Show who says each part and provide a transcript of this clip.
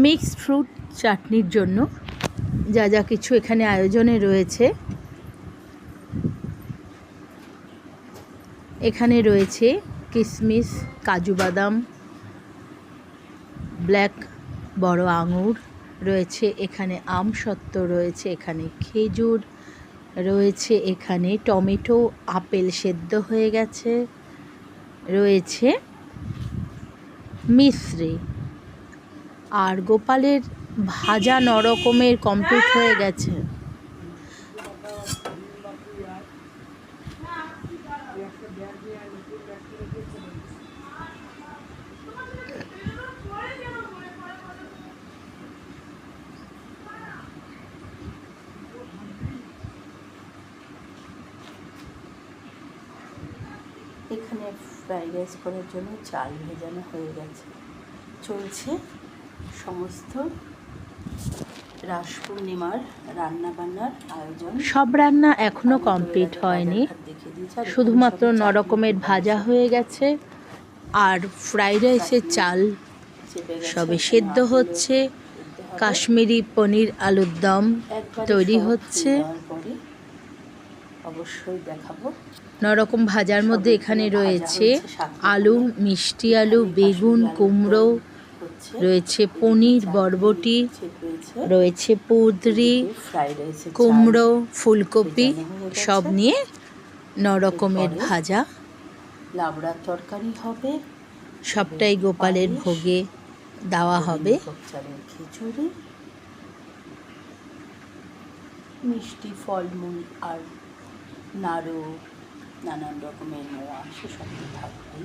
Speaker 1: Mixed fruit চাটনির জন্য যা যা কিছু এখানে আয়োজনে রয়েছে, এখানে রয়েছে কিশমিশ, কাজু বাদাম, ব্ল্যাক বড় আঙুর রয়েছে, এখানে আমসত্ত্ব রয়েছে, এখানে খেজুর রয়েছে, এখানে টমেটো, আপেল সেদ্ধ হয়ে গেছে, রয়েছে মিশ্রি। আর গোপালের ভাজা নরকমের কমপ্লিট হয়ে গেছে। এখানে ফ্রাইড রাইস করার জন্য চাল ভেজানো হয়ে গেছে, চলছে সমস্ত রাস পূর্ণিমার রান্নাবান্নার আয়োজন। সব রান্না এখনো কমপ্লিট হয়নি, শুধুমাত্র নরকমের ভাজা হয়ে গেছে আর ফ্রাইড রাইসের চাল সবে সেদ্ধ হচ্ছে। কাশ্মীরি পনির আলুর দম তৈরি হচ্ছে, অবশ্যই দেখাবো। নরকম ভাজার মধ্যে এখানে রয়েছে আলু, মিষ্টি আলু, বেগুন, কুমড়ো, রয়েছে পনির, বরবটি, রয়েছে পুদরি, কুমড়ো, ফুলকপি, সব নিয়ে নরকমের ভাজা। লাবড়ার তরকারি হবে, সবটাই গোপালের ভোগে দেওয়া হবে। খিচুড়ি, মিষ্টি, ফলমূল আর নাড়ু, নানান রকমের নোয়া, সেসব থাকবে।